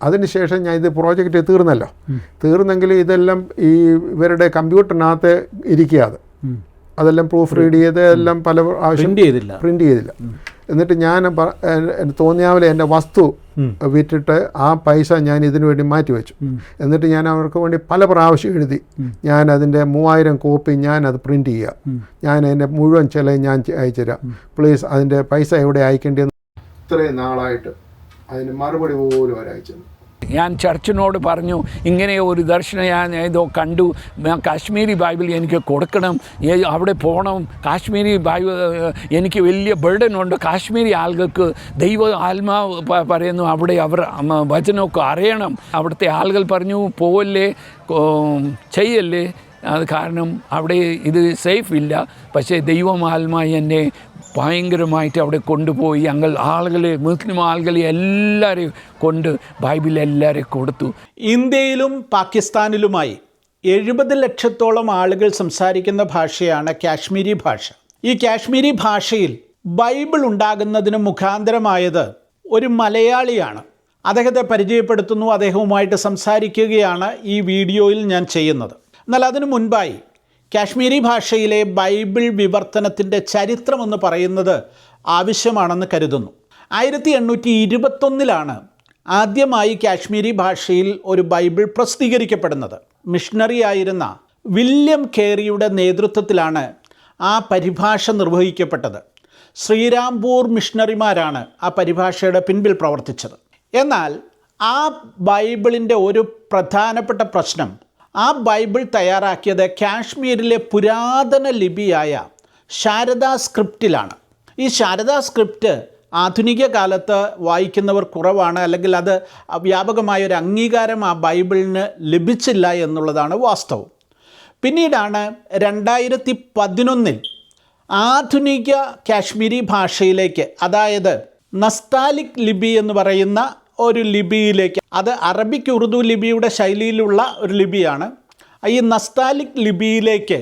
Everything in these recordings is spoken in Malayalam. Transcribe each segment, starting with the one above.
അതിനുശേഷം ഞാൻ ഇത് പ്രോജക്റ്റ് തീർന്നല്ലോ, തീർന്നെങ്കിൽ ഇതെല്ലാം ഈ ഇവരുടെ കമ്പ്യൂട്ടറിനകത്ത് ഇരിക്കുക, അതെല്ലാം പ്രൂഫ് റീഡ് ചെയ്ത് എല്ലാം പല ആവശ്യം പ്രിൻ്റ് ചെയ്തില്ല. എന്നിട്ട് ഞാൻ തോന്നിയാവില്ല എൻ്റെ വസ്തു വിറ്റിട്ട് ആ പൈസ ഞാൻ ഇതിനു വേണ്ടി മാറ്റി വെച്ചു. എന്നിട്ട് ഞാൻ അവർക്ക് വേണ്ടി പല പ്രാവശ്യം എഴുതി, ഞാൻ അതിൻ്റെ 3000 കോപ്പി ഞാൻ അത് പ്രിൻ്റ് ചെയ്യുക, ഞാൻ അതിൻ്റെ മുഴുവൻ ചിലവ് ഞാൻ അയച്ചുതരാം, പ്ലീസ് അതിൻ്റെ പൈസ എവിടെ അയക്കേണ്ടതെന്ന്. ഇത്രയും നാളായിട്ട് അതിന് മറുപടി പോലും അവരയച്ചു. ഞാൻ ചർച്ചിനോട് പറഞ്ഞു, ഇങ്ങനെ ഒരു ദർശനം ഞാൻ ഏതോ കണ്ടു, കാശ്മീരി ബൈബിൾ എനിക്ക് കൊടുക്കണം, അവിടെ പോകണം, കാശ്മീരി ബൈബിൾ എനിക്ക് വലിയ ബർഡനുണ്ട്, കാശ്മീരി ആളുകൾക്ക് ദൈവ ആത്മാവ് പറയുന്നു അവിടെ അവർ വചനമൊക്കെ അറിയണം. അവിടുത്തെ ആളുകൾ പറഞ്ഞു പോവല്ലേ, ചെയ്യല്ലേ, അത് കാരണം അവിടെ ഇത് സേഫ് ഇല്ല. പക്ഷേ ദൈവം ആത്മാവ് എന്നെ ഭയങ്കരമായിട്ട് അവിടെ കൊണ്ടുപോയി ആളുകളെ, മുസ്ലിം ആളുകളെ എല്ലാവരെയും കൊണ്ട് ബൈബിൾ എല്ലാവരെയും കൊടുത്തു. ഇന്ത്യയിലും പാകിസ്ഥാനിലുമായി 70 ലക്ഷത്തോളം ആളുകൾ സംസാരിക്കുന്ന ഭാഷയാണ് കാശ്മീരി ഭാഷ. ഈ കാശ്മീരി ഭാഷയിൽ ബൈബിൾ ഉണ്ടാകുന്നതിന് മുഖാന്തരമായത് ഒരു മലയാളിയാണ്. അദ്ദേഹത്തെ പരിചയപ്പെടുത്തുന്നു, അദ്ദേഹവുമായിട്ട് സംസാരിക്കുകയാണ് ഈ വീഡിയോയിൽ ഞാൻ ചെയ്യുന്നത്. എന്നാൽ അതിനു മുൻപായി കാശ്മീരി ഭാഷയിലെ ബൈബിൾ വിവർത്തനത്തിൻ്റെ ചരിത്രമെന്ന് പറയുന്നത് ആവശ്യമാണെന്ന് കരുതുന്നു. 1821 ആദ്യമായി കാശ്മീരി ഭാഷയിൽ ഒരു ബൈബിൾ പ്രസിദ്ധീകരിക്കപ്പെടുന്നത്. മിഷണറി ആയിരുന്ന വില്യം കേറിയുടെ നേതൃത്വത്തിലാണ് ആ പരിഭാഷ നിർവഹിക്കപ്പെട്ടത്. ശ്രീരാംപൂർ മിഷണറിമാരാണ് ആ പരിഭാഷയുടെ പിൻപിൽ പ്രവർത്തിച്ചത്. എന്നാൽ ആ ബൈബിളിൻ്റെ ഒരു പ്രധാനപ്പെട്ട പ്രശ്നം, ആ ബൈബിൾ തയ്യാറാക്കിയത് കാശ്മീരിലെ പുരാതന ലിപിയായ ശാരദാ സ്ക്രിപ്റ്റിലാണ്. ഈ ശാരദാ സ്ക്രിപ്റ്റ് ആധുനിക കാലത്ത് വായിക്കുന്നവർ കുറവാണ്, അല്ലെങ്കിൽ അത് വ്യാപകമായൊരു അംഗീകാരം ആ ബൈബിളിന് ലഭിച്ചില്ല എന്നുള്ളതാണ് വാസ്തവം. പിന്നീടാണ് 2011 ആധുനിക കാശ്മീരി ഭാഷയിലേക്ക്, അതായത് നസ്താലിക് ലിപി എന്ന് പറയുന്ന ഒരു ലിപിയിലേക്ക്, അത് അറബിക് ഉറുദു ലിപിയുടെ ശൈലിയിലുള്ള ഒരു ലിപിയാണ്. ഈ നസ്താലിക് ലിപിയിലേക്ക്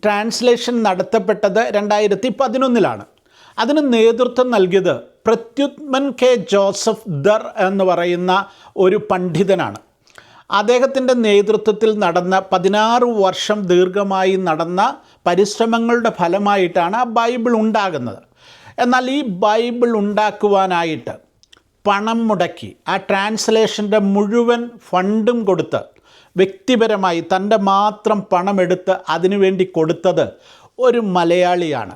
ട്രാൻസ്ലേഷൻ നടത്തപ്പെട്ടത് 2011 അതിന് നേതൃത്വം നൽകിയത് പ്രത്യുത്മൻ കെ ജോസഫ് ദർ എന്ന് പറയുന്ന ഒരു പണ്ഡിതനാണ്. അദ്ദേഹത്തിൻ്റെ നേതൃത്വത്തിൽ നടന്ന 16 വർഷം ദീർഘമായി നടന്ന പരിശ്രമങ്ങളുടെ ഫലമായിട്ടാണ് ആ ബൈബിൾ ഉണ്ടാകുന്നത്. എന്നാൽ ഈ ബൈബിൾ ഉണ്ടാക്കുവാനായിട്ട് പണം മുടക്കി ആ ട്രാൻസ്ലേഷൻ്റെ മുഴുവൻ ഫണ്ടും കൊടുത്ത്, വ്യക്തിപരമായി തൻ്റെ മാത്രം പണമെടുത്ത് അതിനുവേണ്ടി കൊടുത്തത് ഒരു മലയാളിയാണ്.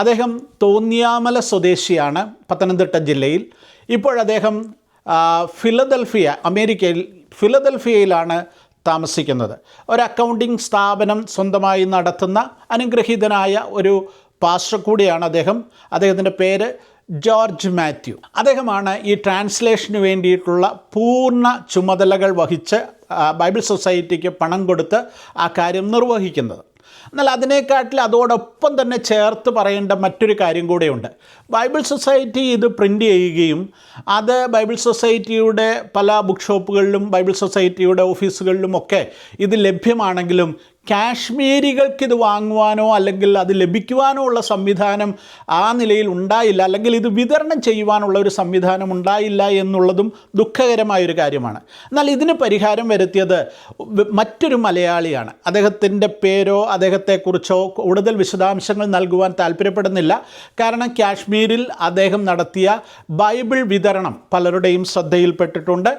അദ്ദേഹം തോന്നിയാമല സ്വദേശിയാണ്, പത്തനംതിട്ട ജില്ലയിൽ. ഇപ്പോഴദ്ദേഹം ഫിലദൽഫിയ, അമേരിക്കയിൽ ഫിലദൽഫിയയിലാണ് താമസിക്കുന്നത്. ഒരു അക്കൗണ്ടിംഗ് സ്ഥാപനം സ്വന്തമായി നടത്തുന്ന അനുഗ്രഹീതനായ ഒരു പാസ്റ്റർ കൂടിയാണ് അദ്ദേഹം. അദ്ദേഹത്തിൻ്റെ പേര് ജോർജ് മാത്യു. അദ്ദേഹമാണ് ഈ ട്രാൻസ്ലേഷന് വേണ്ടിയിട്ടുള്ള പൂർണ്ണ ചുമതലകൾ വഹിച്ച് ബൈബിൾ സൊസൈറ്റിക്ക് പണം കൊടുത്ത് ആ കാര്യം നിർവഹിക്കുന്നത്. എന്നാൽ അതിനെക്കാട്ടിൽ അതോടൊപ്പം തന്നെ ചേർത്ത് പറയേണ്ട മറ്റൊരു കാര്യം കൂടെയുണ്ട്. ബൈബിൾ സൊസൈറ്റി ഇത് പ്രിൻ്റ് ചെയ്യുകയും അത് ബൈബിൾ സൊസൈറ്റിയുടെ പല ബുക്ക് ഷോപ്പുകളിലും ബൈബിൾ സൊസൈറ്റിയുടെ ഓഫീസുകളിലുമൊക്കെ ഇത് ലഭ്യമാണെങ്കിലും കാശ്മീരികൾക്കിത് വാങ്ങുവാനോ അല്ലെങ്കിൽ അത് ലഭിക്കുവാനോ ഉള്ള സംവിധാനം ആ നിലയിൽ ഉണ്ടായില്ല, അല്ലെങ്കിൽ ഇത് വിതരണം ചെയ്യുവാനുള്ള ഒരു സംവിധാനം ഉണ്ടായില്ല എന്നുള്ളതും ദുഃഖകരമായൊരു കാര്യമാണ്. എന്നാൽ ഇതിന് പരിഹാരം വരുത്തിയത് മറ്റൊരു മലയാളിയാണ്. അദ്ദേഹത്തിൻ്റെ പേരോ അദ്ദേഹത്തെക്കുറിച്ചോ കൂടുതൽ വിശദാംശങ്ങൾ നൽകുവാൻ താല്പര്യപ്പെടുന്നില്ല. കാരണം കാശ്മീരിൽ അദ്ദേഹം നടത്തിയ ബൈബിൾ വിതരണം പലരുടെയും ശ്രദ്ധയിൽപ്പെട്ടിട്ടുണ്ട്.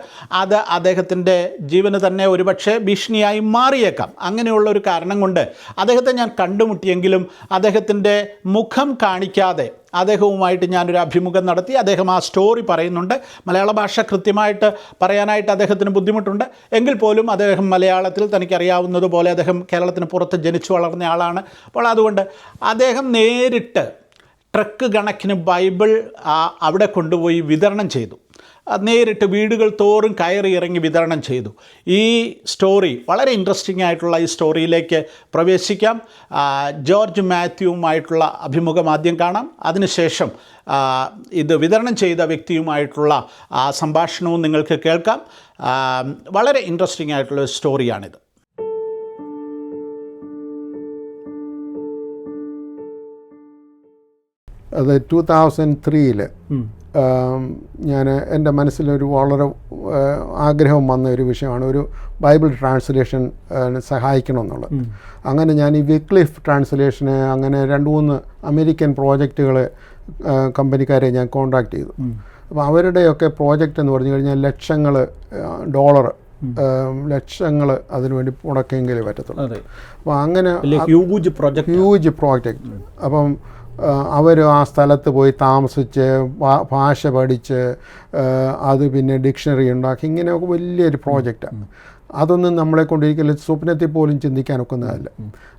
അത് അദ്ദേഹത്തിൻ്റെ ജീവന് തന്നെ ഒരുപക്ഷെ ഭീഷണിയായി മാറിയേക്കാം. അങ്ങനെയുള്ള ഒരു കാരണം കൊണ്ട് അദ്ദേഹത്തെ ഞാൻ കണ്ടുമുട്ടിയെങ്കിലും അദ്ദേഹത്തിൻ്റെ മുഖം കാണിക്കാതെ അദ്ദേഹവുമായിട്ട് ഞാനൊരു അഭിമുഖം നടത്തി. അദ്ദേഹം ആ സ്റ്റോറി പറയുന്നുണ്ട്. മലയാള ഭാഷ കൃത്യമായിട്ട് പറയാനായിട്ട് അദ്ദേഹത്തിന് ബുദ്ധിമുട്ടുണ്ട്. എങ്കിൽ പോലും അദ്ദേഹം മലയാളത്തിൽ തനിക്കറിയാവുന്നതുപോലെ അദ്ദേഹം കേരളത്തിന് പുറത്ത് ജനിച്ചു വളർന്ന ആളാണ്. അപ്പോൾ അതുകൊണ്ട് അദ്ദേഹം നേരിട്ട് ട്രക്ക് കണക്കിന് ബൈബിൾ അവിടെ കൊണ്ടുപോയി വിതരണം ചെയ്തു. നേരിട്ട് വീടുകൾ തോറും കയറി ഇറങ്ങി വിതരണം ചെയ്തു. ഈ സ്റ്റോറി വളരെ ഇൻട്രസ്റ്റിംഗ് ആയിട്ടുള്ള ഈ സ്റ്റോറിയിലേക്ക് പ്രവേശിക്കാം. ജോർജ് മാത്യുവുമായിട്ടുള്ള അഭിമുഖം ആദ്യം കാണാം. അതിനുശേഷം ഇത് വിതരണം ചെയ്ത വ്യക്തിയുമായിട്ടുള്ള സംഭാഷണവും നിങ്ങൾക്ക് കേൾക്കാം. വളരെ ഇൻട്രസ്റ്റിംഗ് ആയിട്ടുള്ള സ്റ്റോറിയാണിത്. അത് 2003 ഞാൻ എൻ്റെ മനസ്സിലൊരു വളരെ ആഗ്രഹം വന്ന ഒരു വിഷയമാണ് ഒരു ബൈബിൾ ട്രാൻസ്ലേഷൻ സഹായിക്കണമെന്നുള്ളത്. അങ്ങനെ ഞാൻ ഈ വിക്ലിഫ് ട്രാൻസ്ലേഷന് അങ്ങനെ 2-3 അമേരിക്കൻ പ്രോജക്റ്റുകൾ കമ്പനിക്കാരെ ഞാൻ കോൺടാക്ട് ചെയ്തു. അപ്പോൾ അവരുടെയൊക്കെ പ്രോജക്റ്റ് എന്ന് പറഞ്ഞു കഴിഞ്ഞാൽ ലക്ഷങ്ങൾ ഡോളർ ലക്ഷങ്ങൾ അതിനുവേണ്ടി മുടക്കെങ്കിലേ പറ്റത്തുള്ളൂ. അപ്പോൾ അങ്ങനെ ഹ്യൂജ് പ്രോജക്റ്റ്. അപ്പം അവർ ആ സ്ഥലത്ത് പോയി താമസിച്ച് ഭാഷ പഠിച്ച് അത് പിന്നെ ഡിക്ഷണറി ഉണ്ടാക്കി ഇങ്ങനെയൊക്കെ വലിയൊരു പ്രോജക്റ്റാണ്. അതൊന്നും നമ്മളെ കൊണ്ടിരിക്കലും സ്വപ്നത്തിൽ പോലും ചിന്തിക്കാനൊക്കുന്നതല്ല.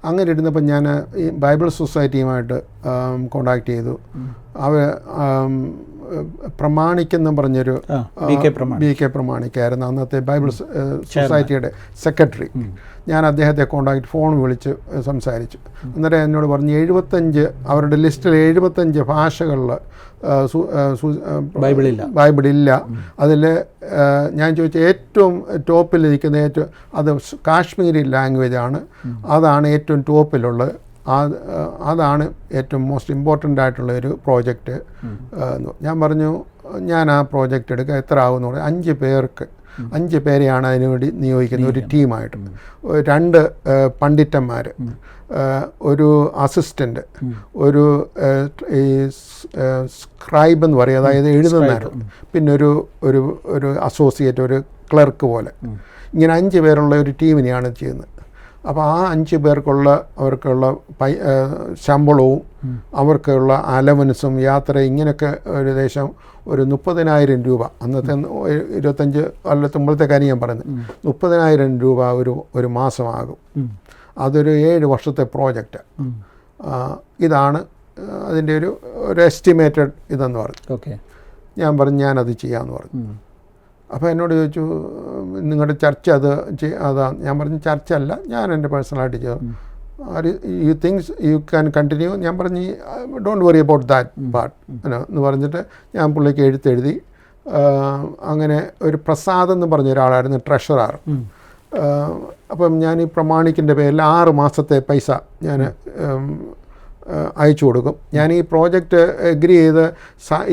അങ്ങനെ ഇരുന്നപ്പോൾ ഞാൻ ഈ ബൈബിൾ സൊസൈറ്റിയുമായിട്ട് കോണ്ടാക്ട് ചെയ്തു. അവർ പ്രമാണിക്കെന്ന് പറഞ്ഞൊരു ബി കെ പ്രമാണിക്കായിരുന്നു അന്നത്തെ ബൈബിൾ സൊസൈറ്റിയുടെ സെക്രട്ടറി. ഞാൻ അദ്ദേഹത്തെ കോണ്ടാക്ട് ഫോൺ വിളിച്ച് സംസാരിച്ചു. അന്നേരം എന്നോട് പറഞ്ഞു 75 അവരുടെ ലിസ്റ്റിൽ 75 ഭാഷകളിൽ ബൈബിളില്ല. അതിൽ ഞാൻ ചോദിച്ച ഏറ്റവും ടോപ്പിലിരിക്കുന്ന അത് കാശ്മീരി ലാംഗ്വേജാണ്, അതാണ് ഏറ്റവും ടോപ്പിലുള്ളത്, അതാണ് ഏറ്റവും മോസ്റ്റ് ഇമ്പോർട്ടൻ്റ് ആയിട്ടുള്ള ഒരു പ്രോജക്റ്റ്. ഞാൻ പറഞ്ഞു ഞാൻ ആ പ്രോജക്റ്റ് എടുക്കുക, എത്ര ആകുമെന്ന് പറഞ്ഞു. 5 പേരെയാണ് അതിനുവേണ്ടി നിയോഗിക്കുന്നത് ഒരു ടീമായിട്ട്. 2 പണ്ഡിതന്മാർ, ഒരു അസിസ്റ്റൻ്റ്, ഒരു ഈ സ്ക്രൈബ് എന്ന് പറയും, അതായത് എഴുതുന്നവരുണ്ട്, പിന്നെ ഒരു അസോസിയേറ്റ്, ഒരു ക്ലർക്ക് പോലെ. ഇങ്ങനെ 5 പേരുള്ള ഒരു ടീമിനെയാണ് ചെയ്യുന്നത്. അപ്പോൾ ആ 5 പേർക്കുള്ള അവർക്കുള്ള ശമ്പളവും അവർക്കുള്ള അലവൻസും യാത്ര ഇങ്ങനെയൊക്കെ ഏകദേശം ഒരു 30,000 രൂപ, അന്നത്തെ 25 കൊല്ലത്തെ മുമ്പത്തെ കാര്യം ഞാൻ പറയുന്നത്, 30,000 രൂപ ഒരു മാസമാകും. അതൊരു 7 വർഷത്തെ പ്രോജക്റ്റ്. ഇതാണ് അതിൻ്റെ ഒരു എസ്റ്റിമേറ്റഡ് ഇതെന്ന് പറഞ്ഞു. ഞാൻ പറഞ്ഞു ഞാനത് ചെയ്യാമെന്ന് പറഞ്ഞു. അപ്പോൾ എന്നോട് ചോദിച്ചു നിങ്ങളുടെ ചർച്ച അതാ. ഞാൻ പറഞ്ഞു ചർച്ച അല്ല, ഞാൻ എൻ്റെ പേഴ്സണലായിട്ട് ചെയ്തു. U things you can continue. ഞാൻ പറഞ്ഞു don't worry about that part എന്ന് പറഞ്ഞിട്ട് ഞാൻ പുള്ളിക്ക് എഴുതി. അങ്ങനെ ഒരു പ്രസാദ് എന്ന് പറഞ്ഞ ഒരാളായിരുന്നു ട്രഷറർ. അപ്പം ഞാൻ ഈ പ്രമാണിക്കിൻ്റെ പേരിൽ 6 മാസത്തെ പൈസ ഞാൻ അയച്ചു കൊടുക്കും. ഞാൻ ഈ പ്രോജക്റ്റ് എഗ്രി ചെയ്ത്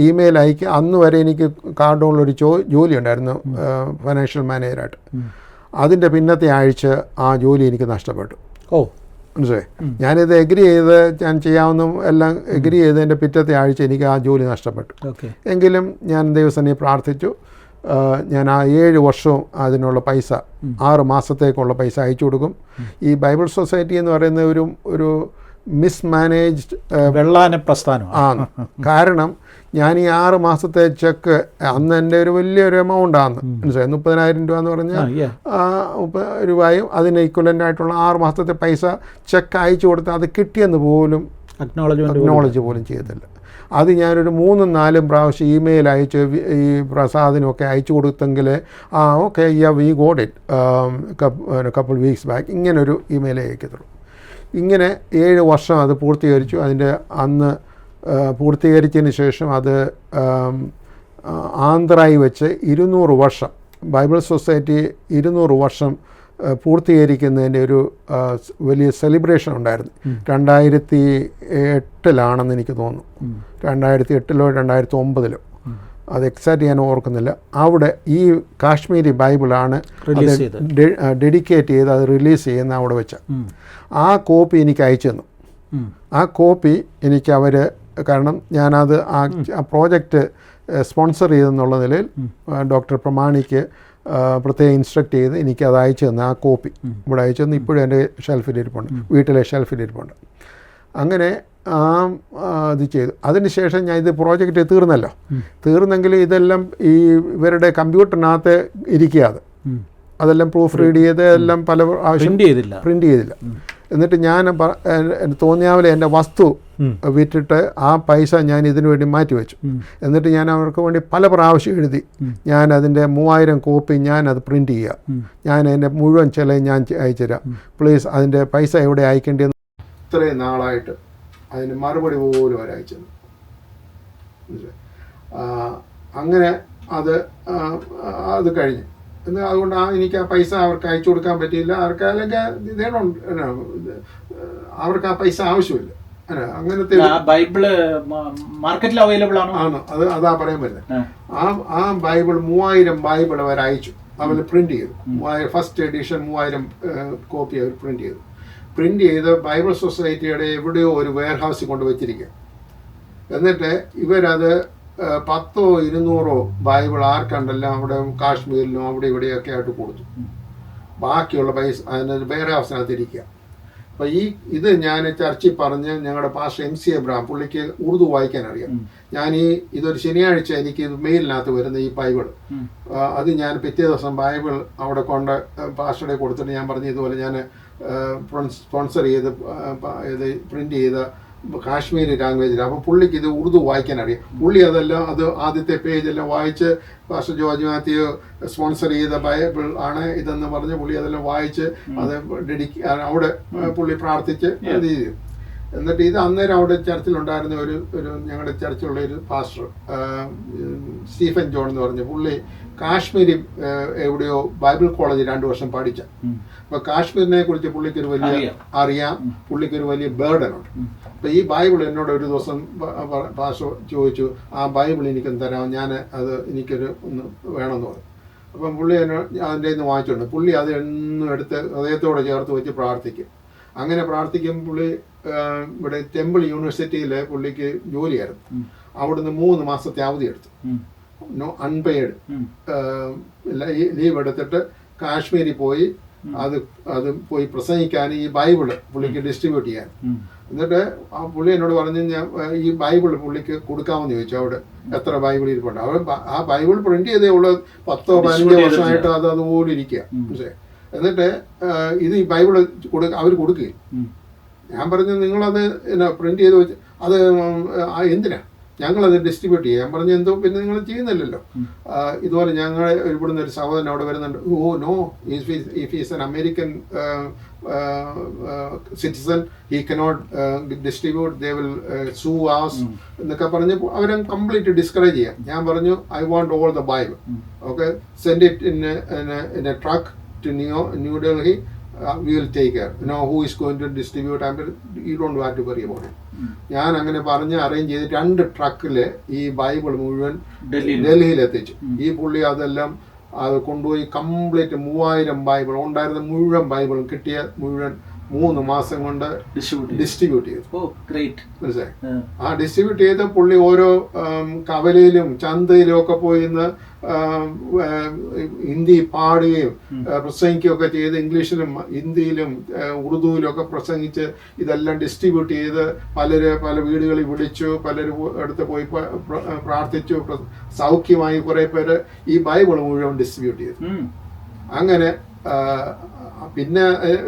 ഇമെയിൽ അയക്കുക. അന്ന് വരെ എനിക്ക് കാർഡോണിലൊരു ജോലി ഉണ്ടായിരുന്നു ഫൈനാൻഷ്യൽ മാനേജറായിട്ട്. അതിൻ്റെ പിന്നത്തെ ആഴ്ച ആ ജോലി എനിക്ക് നഷ്ടപ്പെട്ടു. മനസ്സിലായി? ഞാനിത് എഗ്രി ചെയ്ത് ഞാൻ ചെയ്യാവുന്ന എല്ലാം എഗ്രി ചെയ്തതിൻ്റെ പിറ്റത്തെ ആഴ്ച എനിക്ക് ആ ജോലി നഷ്ടപ്പെട്ടു. എങ്കിലും ഞാൻ ദൈവസന്നിധിയിൽ പ്രാർത്ഥിച്ചു. ഞാൻ ആ 7 വർഷവും അതിനുള്ള പൈസ 6 മാസത്തേക്കുള്ള പൈസ അയച്ചു കൊടുക്കും. ഈ ബൈബിൾ സൊസൈറ്റി എന്ന് പറയുന്ന ഒരു മിസ്മാനേജ്ഡ് വെള്ളാന പ്രസ്ഥാനമാണ്. കാരണം ഞാൻ ഈ 6 മാസത്തെ ചെക്ക് അന്ന് എൻ്റെ ഒരു വലിയൊരു എമൗണ്ടാണ്, മനസ്സിലായി? 30,000 രൂപ എന്ന് പറഞ്ഞാൽ 30 രൂപയും അതിന് ഈക്വലൻ്റ് ആയിട്ടുള്ള 6 മാസത്തെ പൈസ ചെക്ക് അയച്ചു കൊടുത്താൽ അത് കിട്ടിയെന്ന് പോലും അക്നോളജ് പോലും ചെയ്തില്ല. അത് ഞാനൊരു 3-4 പ്രാവശ്യം ഇമെയിൽ അയച്ച് ഈ പ്രസാദിനൊക്കെ അയച്ചു കൊടുത്തെങ്കിൽ okay we got it couple weeks back ഇങ്ങനൊരു ഇമെയിൽ അയക്കത്തുള്ളൂ. ഇങ്ങനെ 7 വർഷം അത് പൂർത്തീകരിച്ചു. അതിൻ്റെ അന്ന് പൂർത്തീകരിച്ചതിന് ശേഷം അത് ആന്ധ്രയിൽ വെച്ച് 200 വർഷം ബൈബിൾ സൊസൈറ്റി 200 വർഷം പൂർത്തീകരിക്കുന്നതിൻ്റെ ഒരു വലിയ സെലിബ്രേഷൻ ഉണ്ടായിരുന്നു. 2008 എനിക്ക് തോന്നുന്നു, 2008 2009 അത് എക്സാക്റ്റ് ഞാൻ ഓർക്കുന്നില്ല. അവിടെ ഈ കാശ്മീരി ബൈബിളാണ് ഡെഡിക്കേറ്റ് ചെയ്ത് അത് റിലീസ് ചെയ്യുന്ന അവിടെ വെച്ച ആ കോപ്പി എനിക്ക് അയച്ചു തന്നു. ആ കോപ്പി എനിക്ക് അവർ, കാരണം ഞാനത് ആ പ്രോജക്റ്റ് സ്പോൺസർ ചെയ്തെന്നുള്ള നിലയിൽ ഡോക്ടർ പ്രമാണിക്ക് പ്രത്യേകം ഇൻസ്ട്രക്ട് ചെയ്ത് എനിക്കത് അയച്ചു തന്നു. ആ കോപ്പി ഇവിടെ അയച്ചു തന്നു. ഇപ്പോഴും എൻ്റെ ഷെൽഫിലിരിപ്പുണ്ട്, വീട്ടിലെ ഷെൽഫിലിരിപ്പുണ്ട്. അങ്ങനെ ഇത് ചെയ്തു. അതിന് ശേഷം ഞാൻ ഇത് പ്രോജക്റ്റ് തീർന്നെങ്കിൽ ഇതെല്ലാം ഈ ഇവരുടെ കമ്പ്യൂട്ടറിനകത്ത് ഇരിക്കുക. അതെല്ലാം പ്രൂഫ് റീഡ് ചെയ്ത് എല്ലാം പല ആവശ്യം പ്രിൻ്റ് ചെയ്തില്ല. എന്നിട്ട് ഞാൻ തോന്നിയാവിലെ എൻ്റെ വസ്തു വിറ്റിട്ട് ആ പൈസ ഞാൻ ഇതിനു വേണ്ടി മാറ്റി വെച്ചു. എന്നിട്ട് ഞാൻ അവർക്ക് വേണ്ടി പല പ്രാവശ്യം എഴുതി, ഞാൻ അതിൻ്റെ 3000 കോപ്പി ഞാൻ അത് പ്രിൻ്റ് ചെയ്യുക, ഞാൻ അതിൻ്റെ മുഴുവൻ ചിലയും ഞാൻ അയച്ചുതരാം, പ്ലീസ് അതിൻ്റെ പൈസ എവിടെ അയക്കേണ്ടതെന്ന്. ഇത്രയും നാളായിട്ട് അതിന് മറുപടി പോലും അവരയച്ചു. അങ്ങനെ അത് കഴിഞ്ഞു. അതുകൊണ്ട് എനിക്ക് ആ പൈസ അവർക്ക് അയച്ചു കൊടുക്കാൻ പറ്റിയില്ല. അവർക്ക് അല്ലെങ്കിൽ അവർക്ക് ആ പൈസ ആവശ്യമില്ല. അങ്ങനത്തെ ബൈബിള് മാർക്കറ്റിൽ അവൈലബിൾ ആണോ? അതാ പറയാൻ പറ്റുന്നത്. ആ ബൈബിൾ 3000 ബൈബിൾ അവർ അയച്ചു, അവർ പ്രിന്റ് ചെയ്തു. 3000 ഫസ്റ്റ് എഡിഷൻ 3000 കോപ്പി അവർ പ്രിന്റ് ചെയ്ത് ബൈബിൾ സൊസൈറ്റിയുടെ എവിടെയോ ഒരു വെയർ ഹൗസിൽ കൊണ്ട് വെച്ചിരിക്കുക. എന്നിട്ട് ഇവരത് 10 or 200 ബൈബിൾ ആർക്കണ്ടെല്ലാം അവിടെ കാശ്മീരിലും അവിടെ ഇവിടെയൊക്കെ ആയിട്ട് കൊടുത്തു. ബാക്കിയുള്ള പൈസ അതിനൊരു വെയർ ഹൗസിനകത്തിരിക്കുക. അപ്പോൾ ഇത് ഞാൻ ചർച്ചിൽ പറഞ്ഞ് ഞങ്ങളുടെ പാസ്റ്റർ MC എബ്രഹാം, പുള്ളിക്ക് ഉറുദു വായിക്കാൻ അറിയാം. ഇതൊരു ശനിയാഴ്ച എനിക്ക് മെയിലിനകത്ത് വരുന്ന ഈ ബൈബിൾ, അത് ഞാൻ പിറ്റേ ദിവസം ബൈബിൾ അവിടെ കൊണ്ട് പാസ്റ്ററുടെ കൊടുത്തിട്ട് ഞാൻ പറഞ്ഞു ഇതുപോലെ ഞാൻ സ്പോൺസർ ചെയ്ത് ഇത് പ്രിന്റ് ചെയ്ത കാശ്മീരി ലാംഗ്വേജിൽ. അപ്പോൾ പുള്ളിക്ക് ഇത് ഉറുദു വായിക്കാൻ അറിയാം. പുള്ളി അത് ആദ്യത്തെ പേജെല്ലാം വായിച്ച് പാസ്റ്റർ ജോർജ് മാത്യു സ്പോൺസർ ചെയ്ത ബൈബിൾ ആണ് ഇതെന്ന് പറഞ്ഞ് പുള്ളി അതെല്ലാം വായിച്ച് അത് അവിടെ പുള്ളി പ്രാർത്ഥിച്ച് ഇത് ചെയ്തു. എന്നിട്ട് ഇത് അന്നേരം അവിടെ ചർച്ചിലുണ്ടായിരുന്ന ഒരു ഞങ്ങളുടെ ചർച്ചിലുള്ള ഒരു പാസ്റ്റർ സ്റ്റീഫൻ ജോൺ എന്ന് പറഞ്ഞ പുള്ളി കാശ്മീരി എവിടെയോ ബൈബിൾ കോളേജിൽ 2 വർഷം പഠിച്ച. അപ്പോൾ കാശ്മീരിനെ കുറിച്ച് പുള്ളിക്കൊരു വലിയ അറിയാം, പുള്ളിക്കൊരു വലിയ ബേർഡനുണ്ട്. അപ്പോൾ ഈ ബൈബിൾ എന്നോട് ഒരു ദിവസം പാസ്റ്റർ ചോദിച്ചു, ആ ബൈബിൾ എനിക്കൊന്ന് തരാം, എനിക്കൊരു ഒന്ന് വേണമെന്ന് പറഞ്ഞു. അപ്പം പുള്ളി അതിൻ്റെ നിന്ന് വാങ്ങിച്ചുകൊണ്ട് പുള്ളി അത് എന്നും എടുത്ത് ഹൃദയത്തോടെ ചേർത്ത് വെച്ച് പ്രാർത്ഥിക്കും. അങ്ങനെ പ്രാർത്ഥിക്കും. പുള്ളി ഇവിടെ ടെമ്പിൾ യൂണിവേഴ്സിറ്റിയിൽ പുള്ളിക്ക് ജോലിയായിരുന്നു. അവിടുന്ന് 3 മാസത്തെ അവധി എടുത്തു, അൺപെയ്ഡ് ലീവ് എടുത്തിട്ട് കാശ്മീരിൽ പോയി അത് പോയി പ്രസംഗിക്കാൻ ഈ ബൈബിള് പുള്ളിക്ക് ഡിസ്ട്രിബ്യൂട്ട് ചെയ്യാൻ. എന്നിട്ട് ആ പുള്ളി എന്നോട് പറഞ്ഞു, ഞാൻ ഈ ബൈബിൾ പുള്ളിക്ക് കൊടുക്കാമെന്ന് ചോദിച്ചു. അവിടെ എത്ര ബൈബിൾ ഇരിപ്പുണ്ട്. ആ ബൈബിൾ പ്രിന്റ് ചെയ്തേ ഉള്ളത് 10 or 15 വർഷമായിട്ട് അതുപോലെ ഇരിക്കുക. പക്ഷേ എന്നിട്ട് ഇത് ഈ ബൈബിള് അവർ കൊടുക്കുകയും. ഞാൻ പറഞ്ഞു നിങ്ങളത് പ്രിന്റ് ചെയ്ത് വെച്ച് അത് എന്തിനാ ഞങ്ങളത് ഡിസ്ട്രിബ്യൂട്ട് ചെയ്യാം. ഞാൻ പറഞ്ഞു എന്തോ പിന്നെ നിങ്ങൾ ചെയ്യുന്നില്ലല്ലോ. ഇതുപോലെ ഞങ്ങൾ ഇവിടുന്ന് ഒരു സഹോദരൻ അവിടെ വരുന്നുണ്ട്. No, if is an American citizen he cannot distribute, they will sue us എന്നൊക്കെ പറഞ്ഞ് അവരെ കംപ്ലീറ്റ് ഡിസ്കറേജ് ചെയ്യാം. ഞാൻ പറഞ്ഞു I want all the Bible, okay, send it in a truck to New Delhi, we will take care. Who is going to distribute? You don't have to worry about it. ഞാൻ അങ്ങനെ പറഞ്ഞ് അറേഞ്ച് ചെയ്ത് 2 ട്രക്കിൽ ഈ ബൈബിൾ മുഴുവൻ ഡൽഹിയിൽ എത്തിച്ചു. ഈ പുള്ളി അതെല്ലാം അത് കൊണ്ടുപോയി കംപ്ലീറ്റ് 3000 ബൈബിൾ ഉണ്ടായിരുന്ന മുഴുവൻ ബൈബിളും കിട്ടിയ മുഴുവൻ 3 മാസം കൊണ്ട് ഡിസ്ട്രിബ്യൂട്ട് ചെയ്തു. മനസ്സിലായി? ആ ഡിസ്ട്രിബ്യൂട്ട് ചെയ്ത് പുള്ളി ഓരോ കവലയിലും ചന്തയിലും ഒക്കെ പോയി ഹിന്ദി പാടുകയും പ്രസംഗിക്കുകയും ഒക്കെ ചെയ്ത് ഇംഗ്ലീഷിലും ഹിന്ദിയിലും ഉറുദുവിലും ഒക്കെ പ്രസംഗിച്ച് ഇതെല്ലാം ഡിസ്ട്രിബ്യൂട്ട് ചെയ്ത് പല വീടുകളിൽ വിളിച്ചു, പലരും അടുത്ത് പോയി പ്രാർത്ഥിച്ചു, സൗഖ്യമായി കുറേ പേര് ഈ ബൈബിൾ മുഴുവൻ ഡിസ്ട്രിബ്യൂട്ട് ചെയ്തു. അങ്ങനെ പിന്നെ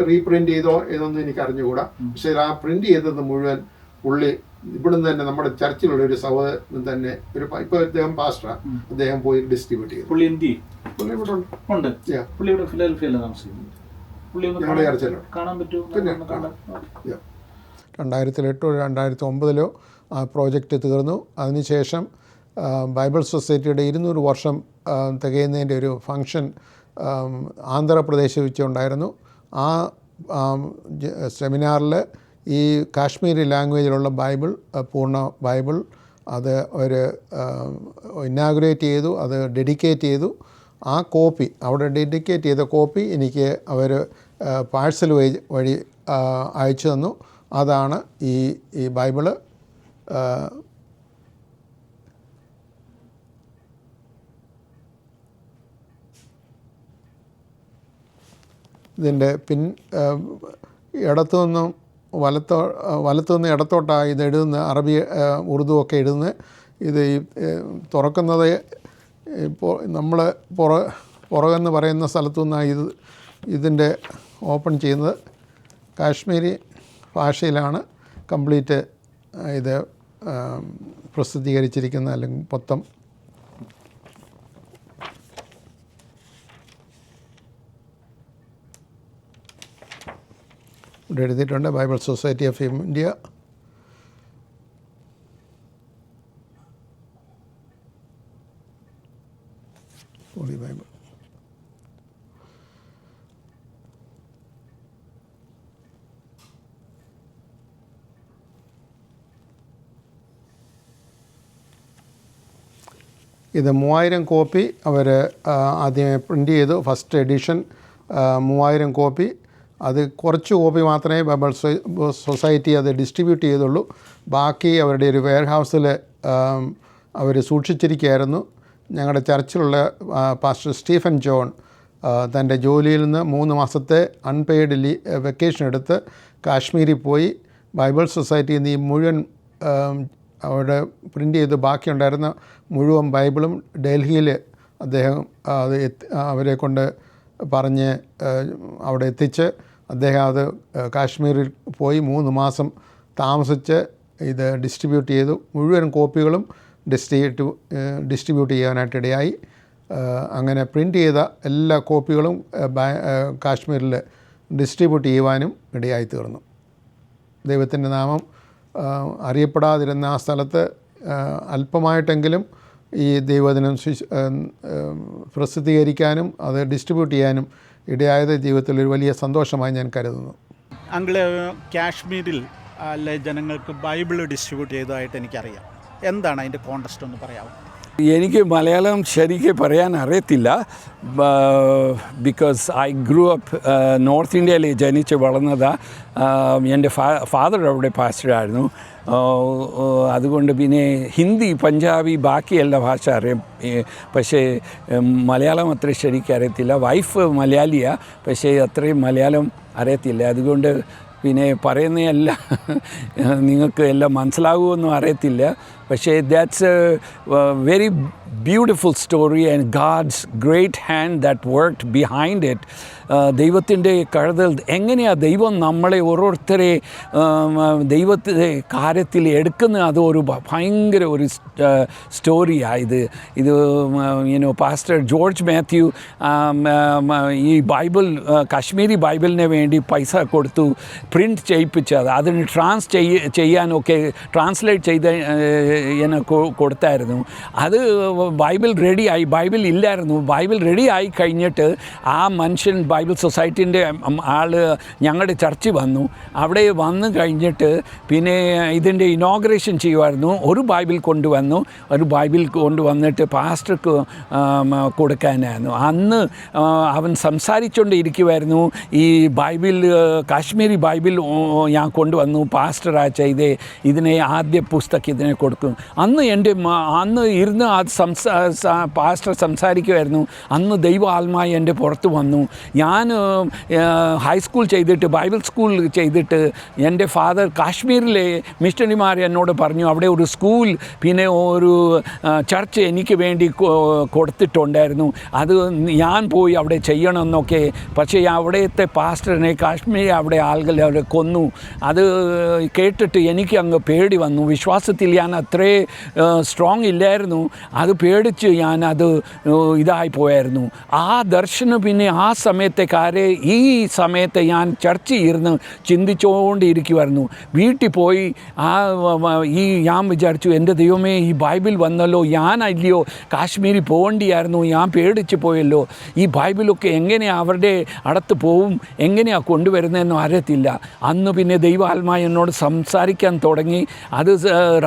റീപ്രിന്റ് ചെയ്തോ ഇതൊന്നും എനിക്ക് അറിഞ്ഞുകൂടാ. പക്ഷെ ആ പ്രിന്റ് ചെയ്തത് മുഴുവൻ പുള്ളി ഇവിടുന്ന് തന്നെ നമ്മുടെ ചർച്ചിലുള്ള ഒരു സഹോദരൻ തന്നെ ഇപ്പൊ അദ്ദേഹം പാസ്റ്ററാ, അദ്ദേഹം പോയി ഡിസ്ട്രിബ്യൂട്ട് ചെയ്തു. പുള്ളി ഇവിടെ ഉണ്ട്, ഞങ്ങളുടെ ചർച്ചിലുണ്ട്. പിന്നെ 2008 or 2009 ആ പ്രോജക്റ്റ് തീർന്നു. അതിനുശേഷം ബൈബിൾ സൊസൈറ്റിയുടെ 200 വർഷം തികയുന്നതിൻ്റെ ഒരു ഫങ്ഷൻ ആന്ധ്രാപ്രദേശിൽ വെച്ചുണ്ടായിരുന്നു. ആ സെമിനാറിൽ ഈ കാശ്മീരി ലാംഗ്വേജിലുള്ള ബൈബിൾ, പൂർണ്ണ ബൈബിൾ അത് ഒരു ഇന്നാഗുറേറ്റ് ചെയ്തു, അത് ഡെഡിക്കേറ്റ് ചെയ്തു. ആ കോപ്പി അവിടെ ഡെഡിക്കേറ്റ് ചെയ്ത കോപ്പി എനിക്ക് അവർ പാഴ്സൽ വഴി അയച്ചു തന്നു. അതാണ് ഈ ബൈബിള്. ഇതിൻ്റെ ഇടത്തുനിന്നും വലത്തുനിന്ന് ഇടത്തോട്ടാണ് ഇത് എഴുതുന്നത്. അറബി ഉറുദു ഒക്കെ എഴുതുന്നത്. ഇത് തുറക്കുന്നത് ഇപ്പോൾ നമ്മൾ പുറകെന്ന് പറയുന്ന സ്ഥലത്തു നിന്നാണ് ഇതിൻ്റെ ഓപ്പൺ ചെയ്യുന്നത്. കാശ്മീരി ഭാഷയിലാണ് കംപ്ലീറ്റ് ഇത് പ്രസിദ്ധീകരിച്ചിരിക്കുന്നത്. അല്ലെങ്കിൽ മൊത്തം ഇവിടെ എഴുതിയിട്ടുണ്ട്. Bible society of India, holy Bible. ഇത് 3000 കോപ്പി അവർ ആദ്യമേ പ്രിൻ്റ് ചെയ്തു. First edition 3000 copy. അത് കുറച്ച് കോപ്പി മാത്രമേ ബൈബിൾ സൊസൈറ്റി അത് ഡിസ്ട്രിബ്യൂട്ട് ചെയ്തുള്ളൂ. ബാക്കി അവരുടെ ഒരു വെയർ ഹൗസിൽ അവർ സൂക്ഷിച്ചിരിക്കുകയായിരുന്നു. ഞങ്ങളുടെ ചർച്ചിലുള്ള പാസ്റ്റർ സ്റ്റീഫൻ ജോൺ തൻ്റെ ജോലിയിൽ നിന്ന് 3 മാസത്തെ അൺപെയ്ഡ് വെക്കേഷൻ എടുത്ത് കാശ്മീരിൽ പോയി ബൈബിൾ സൊസൈറ്റിയിൽ നിന്ന് ഈ മുഴുവൻ അവിടെ പ്രിൻ്റ് ചെയ്ത് ബാക്കിയുണ്ടായിരുന്ന മുഴുവൻ ബൈബിളും ഡൽഹിയിൽ അദ്ദേഹം അത് അവരെ കൊണ്ട് പറഞ്ഞ് അവിടെ എത്തിച്ച് അദ്ദേഹം അത് കാശ്മീരിൽ പോയി 3 മാസം താമസിച്ച് ഇത് ഡിസ്ട്രിബ്യൂട്ട് ചെയ്തു. മുഴുവൻ കോപ്പികളും ഡിസ്ട്രിബ്യൂട്ട് ചെയ്യാനായിട്ടിടയായി. അങ്ങനെ പ്രിൻ്റ് ചെയ്ത എല്ലാ കോപ്പികളും കാശ്മീരിൽ ഡിസ്ട്രിബ്യൂട്ട് ചെയ്യുവാനും ഇടയായി തീർന്നു. ദൈവത്തിൻ്റെ നാമം അറിയപ്പെടാതിരുന്ന ആ സ്ഥലത്ത് അല്പമായിട്ടെങ്കിലും ഈ ദൈവവചനം പ്രസിദ്ധീകരിക്കാനും അത് ഡിസ്ട്രിബ്യൂട്ട് ചെയ്യാനും ഇടയായത് ജീവിതത്തിൽ ഒരു വലിയ സന്തോഷമായി ഞാൻ കരുതുന്നു. അങ്കിള് കാശ്മീരിൽ ജനങ്ങൾക്ക് ബൈബിൾ ഡിസ്ട്രിബ്യൂട്ട് ചെയ്തതായിട്ട് എനിക്കറിയാം. എന്താണ് അതിൻ്റെ കോണ്ടസ്റ്റ് ഒന്ന് പറയാമോ? എനിക്ക് മലയാളം ശരിക്ക് പറയാൻ അറിയത്തില്ല. Because I grew up north ഇന്ത്യയിൽ ജനിച്ച് വളർന്നതാണ്. എൻ്റെ ഫാദർ അവിടെ പാസ്റ്ററായിരുന്നു. അതുകൊണ്ട് പിന്നെ ഹിന്ദി, പഞ്ചാബി, ബാക്കി എല്ലാ ഭാഷ അറിയാം. പക്ഷേ മലയാളം അത്ര ശരിക്കും അറിയത്തില്ല. വൈഫ് മലയാളിയാണ്, പക്ഷേ അത്രയും മലയാളം അറിയത്തില്ല. അതുകൊണ്ട് പിന്നെ പറയുന്നതല്ല നിങ്ങൾക്ക് എല്ലാം മനസ്സിലാകുമെന്നും അറിയത്തില്ല. പക്ഷേ that's A very beautiful story and God's great hand that worked behind it. ദൈവത്തിൻ്റെ കരുതൽ എങ്ങനെയാണ് ദൈവം നമ്മളെ ഓരോരുത്തരെ ദൈവത്തിൻ്റെ കാര്യത്തിൽ എടുക്കുന്ന അത് ഒരു ഭയങ്കര ഒരു സ്റ്റോറിയാണ് ഇത് പാസ്റ്റർ ജോർജ് മാത്യു ഈ ബൈബിൾ കാശ്മീരി ബൈബിളിന് വേണ്ടി പൈസ കൊടുത്തു പ്രിൻറ്റ് ചെയ്യിപ്പിച്ചത്. അതിന് ചെയ്യാനൊക്കെ ട്രാൻസ്ലേറ്റ് ചെയ്ത് എന്നെ കൊടുത്തായിരുന്നു. അത് ബൈബിൾ റെഡിയായി. ബൈബിൾ ഇല്ലായിരുന്നു. ബൈബിൾ റെഡിയായി കഴിഞ്ഞിട്ട് ആ മനുഷ്യൻ ബൈബിൾ സൊസൈറ്റീൻ്റെ ആൾ ഞങ്ങളുടെ ചർച്ചിൽ വന്നു. അവിടെ വന്നു കഴിഞ്ഞിട്ട് പിന്നെ ഇതിൻ്റെ ഇനോഗ്രേഷൻ ചെയ്യുമായിരുന്നു. ഒരു ബൈബിൾ കൊണ്ടുവന്നിട്ട് പാസ്റ്റർക്ക് കൊടുക്കാനായിരുന്നു. അന്ന് അവൻ സംസാരിച്ചുകൊണ്ടിരിക്കുമായിരുന്നു. ഈ ബൈബിൾ കാശ്മീരി ബൈബിൾ ഞാൻ കൊണ്ടുവന്നു, പാസ്റ്ററാ ചെയ്തേ, ഇതിനെ ആദ്യ പുസ്തകം ഇതിനെ കൊടുക്കും. അന്ന് ഇരുന്ന് അത് പാസ്റ്റർ സംസാരിക്കുമായിരുന്നു. അന്ന് ദൈവ ആത്മായി എൻ്റെ പുറത്ത് വന്നു. ഞാൻ ഹൈസ്കൂൾ ചെയ്തിട്ട് ബൈബിൾ സ്കൂൾ ചെയ്തിട്ട് എൻ്റെ ഫാദർ കാശ്മീരിലെ മിഷണറിമാർ എന്നോട് പറഞ്ഞു അവിടെ ഒരു സ്കൂൾ പിന്നെ ഒരു ചർച്ച് എനിക്ക് വേണ്ടി കൊടുത്തിട്ടുണ്ടായിരുന്നു. അത് ഞാൻ പോയി അവിടെ ചെയ്യണമെന്നൊക്കെ. പക്ഷേ അവിടുത്തെ പാസ്റ്ററിനെ കാശ്മീർ അവിടെ ആളുകൾ അവരെ കൊന്നു. അത് കേട്ടിട്ട് എനിക്ക് അങ്ങ് പേടി വന്നു. വിശ്വാസത്തിൽ ഞാൻ അത്രേ സ്ട്രോങ് ഇല്ലായിരുന്നു. അത് പേടിച്ച് ഞാനത് ഇതായിപ്പോയായിരുന്നു. ആ ദർശനം പിന്നെ ആ സമയത്തെക്കാരെ ഈ സമയത്ത് ഞാൻ ചർച്ച ഇരുന്ന് ചിന്തിച്ചുകൊണ്ടിരിക്കുമായിരുന്നു. വീട്ടിൽ പോയി ഞാൻ വിചാരിച്ചു എൻ്റെ ദൈവമേ ഈ ബൈബിൾ വന്നല്ലോ, ഞാനല്ലയോ കാശ്മീരിൽ പോകേണ്ടിയായിരുന്നു, ഞാൻ പേടിച്ച് പോയല്ലോ. ഈ ബൈബിളൊക്കെ എങ്ങനെയാണ് അവരുടെ അടുത്ത് പോവും, എങ്ങനെയാണ് കൊണ്ടുവരുന്നതെന്നും അറിയത്തില്ല. അന്ന് പിന്നെ ദൈവാത്മാവ് എന്നോട് സംസാരിക്കാൻ തുടങ്ങി. അത്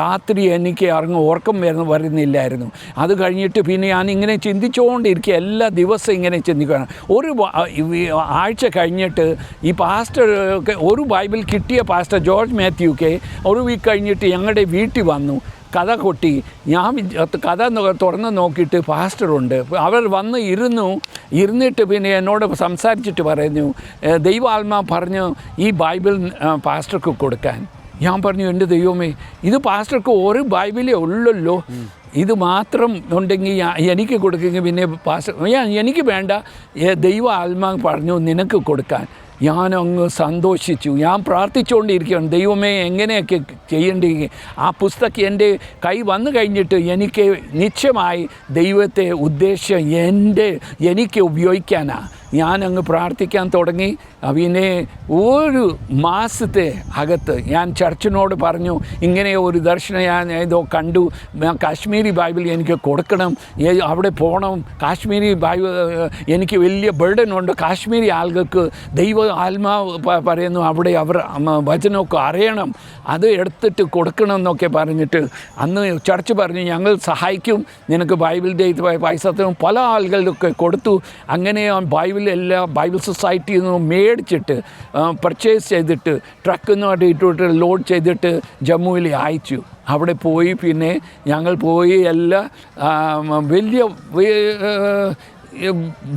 രാത്രി എനിക്ക് ഓർക്കം വരുന്നില്ലായിരുന്നു. അത് കഴിഞ്ഞിട്ട് പിന്നെ ഞാൻ ഇങ്ങനെ ചിന്തിച്ചുകൊണ്ടിരിക്കുക, എല്ലാ ദിവസവും ഇങ്ങനെ ചിന്തിക്കുകയാണ്. ഒരു ആഴ്ച കഴിഞ്ഞിട്ട് ഈ പാസ്റ്റർ ഒരു ബൈബിൾ കിട്ടിയ പാസ്റ്റർ ജോർജ് മാത്യുക്കെ ഒരു വീക്ക് കഴിഞ്ഞിട്ട് ഞങ്ങളുടെ വീട്ടിൽ വന്നു. കഥ കൊട്ടി. ഞാൻ കഥ തുറന്ന് നോക്കിയിട്ട് പാസ്റ്ററുണ്ട്. അവർ വന്ന് ഇരുന്നിട്ട് പിന്നെ എന്നോട് സംസാരിച്ചിട്ട് പറയുന്നു, ദൈവാത്മാ പറഞ്ഞു ഈ ബൈബിൾ പാസ്റ്റർക്ക് കൊടുക്കാൻ. ഞാൻ പറഞ്ഞു എൻ്റെ ദൈവമേ, ഇത് പാസ്റ്റർക്ക് ഒരു ബൈബിളേ ഉള്ളല്ലോ, ഇത് മാത്രം ഉണ്ടെങ്കിൽ എനിക്ക് കൊടുക്കുമെങ്കിൽ പിന്നെ പാസ്റ്റർ എനിക്ക് വേണ്ട, ദൈവ ആത്മാ പറഞ്ഞു നിനക്ക് കൊടുക്കാൻ. ഞാനങ്ങ് സന്തോഷിച്ചു. ഞാൻ പ്രാർത്ഥിച്ചുകൊണ്ടിരിക്കുകയാണ്, ദൈവമേ എങ്ങനെയൊക്കെ ചെയ്യേണ്ടെങ്കിൽ. ആ പുസ്തകം എൻ്റെ കൈ വന്നു കഴിഞ്ഞിട്ട് എനിക്ക് നിശ്ചയമായി ദൈവത്തെ ഉദ്ദേശം എനിക്ക് ഉപയോഗിക്കാനാണ്. ഞാൻ അങ്ങ് പ്രാർത്ഥിക്കാൻ തുടങ്ങി. പിന്നെ ഒരു മാസത്തെ അകത്ത് ഞാൻ ചർച്ചിനോട് പറഞ്ഞു, ഇങ്ങനെ ഒരു ദർശനം ഞാൻ ഏതോ കണ്ടു, കാശ്മീരി ബൈബിൾ എനിക്ക് കൊടുക്കണം, അവിടെ പോകണം, കാശ്മീരി ബൈബിൾ എനിക്ക് വലിയ ബർഡനുണ്ട്. കാശ്മീരി ആളുകൾക്ക് ദൈവ ആത്മാവ് പറയുന്നു അവിടെ അവർ വചനമൊക്കെ അറിയണം, അത് എടുത്തിട്ട് കൊടുക്കണം എന്നൊക്കെ പറഞ്ഞിട്ട് അന്ന് ചർച്ച് പറഞ്ഞു ഞങ്ങൾ സഹായിക്കും, നിനക്ക് ബൈബിളിൻ്റെ പൈസ പല ആളുകൾക്കൊക്കെ കൊടുത്തു. അങ്ങനെ ബൈബിൾ സൊസൈറ്റിയിൽ നിന്ന് മേടിച്ചിട്ട് പർച്ചേസ് ചെയ്തിട്ട് ട്രക്കിനോട്ട് ഇട്ടിട്ട് ലോഡ് ചെയ്തിട്ട് ജമ്മുവിൽ അയച്ചു. അവിടെ പോയി പിന്നെ ഞങ്ങൾ പോയി എല്ലാ വലിയ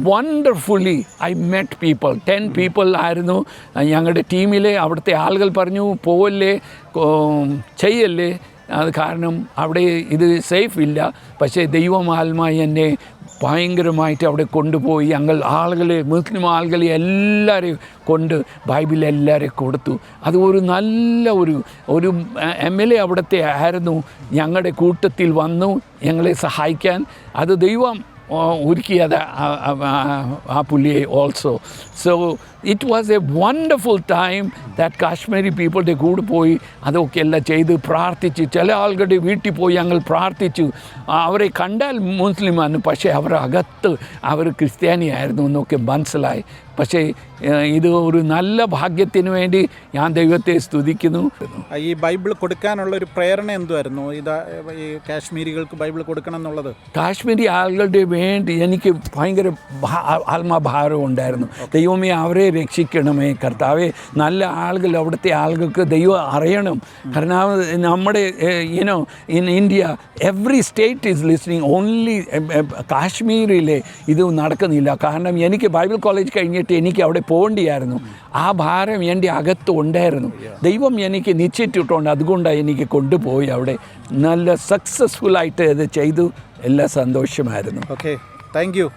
wonderfully I met people. 10 people ആയിരുന്നു ഞങ്ങളുടെ ടീമിലെ. അവിടുത്തെ ആളുകൾ പറഞ്ഞു പോവല്ലേ, ചെയ്യല്ലേ, അത് കാരണം അവിടെ ഇത് സേഫ് ഇല്ല. പക്ഷേ ദൈവമാത്മായി എന്നെ ഭയങ്കരമായിട്ട് അവിടെ കൊണ്ടുപോയി ഞങ്ങൾ ആളുകളെ, മുസ്ലിം ആളുകളെ എല്ലാവരെയും കൊണ്ട് ബൈബിൾ എല്ലാവരെയും കൊടുത്തു. അത് ഒരു നല്ല ഒരു MLA അവിടുത്തെ ആയിരുന്നു, ഞങ്ങളുടെ കൂട്ടത്തിൽ വന്നു ഞങ്ങളെ സഹായിക്കാൻ. അത് ദൈവം ഒരുക്കിയത് ആ പുള്ളിയെ also. So it was a wonderful time that Kashmiri പീപ്പിളുടെ കൂടെ പോയി അതൊക്കെ എല്ലാം ചെയ്ത് പ്രാർത്ഥിച്ച്, ചില ആളുകളുടെ വീട്ടിൽ പോയി ഞങ്ങൾ പ്രാർത്ഥിച്ചു. അവരെ കണ്ടാൽ മുസ്ലിമാണ്, പക്ഷേ അവരുടെ അകത്ത് അവർ ക്രിസ്ത്യാനിയായിരുന്നു എന്നൊക്കെ മനസ്സിലായി. പക്ഷേ ഇത് ഒരു നല്ല ഭാഗ്യത്തിന് വേണ്ടി ഞാൻ ദൈവത്തെ സ്തുതിക്കുന്നു. ഈ ബൈബിൾ കൊടുക്കാനുള്ള ഒരു പ്രേരണ എന്തുമായിരുന്നു? ഈ കാശ്മീരികൾക്ക് ബൈബിൾ കൊടുക്കണം എന്നുള്ളത്? കാശ്മീരി ആളുകളുടെ വേണ്ടി എനിക്ക് ഭയങ്കര ആത്മഭാരം ഉണ്ടായിരുന്നു. ദൈവമേ അവരെ രക്ഷിക്കണമേ കർത്താവേ, നല്ല ആളുകൾ, അവിടുത്തെ ആളുകൾക്ക് ദൈവം അറിയണം. കാരണം നമ്മുടെ in India every state is listening, only കാശ്മീരിലെ ഇത് നടക്കുന്നില്ല. കാരണം എനിക്ക് ബൈബിൾ കോളേജ് കഴിഞ്ഞിട്ട് എനിക്ക് അവിടെ പോകേണ്ടിയായിരുന്നു. ആ ഭാരം എൻ്റെ അകത്ത് ഉണ്ടായിരുന്നു. ദൈവം എനിക്ക് നിശ്ചയിച്ചിട്ടുണ്ട്, അതുകൊണ്ടാണ് എനിക്ക് കൊണ്ടുപോയി അവിടെ നല്ല സക്സസ്ഫുള്ളായിട്ട് ഇത് ചെയ്തു. എല്ലാ സന്തോഷമായിരുന്നു. Okay, thank you.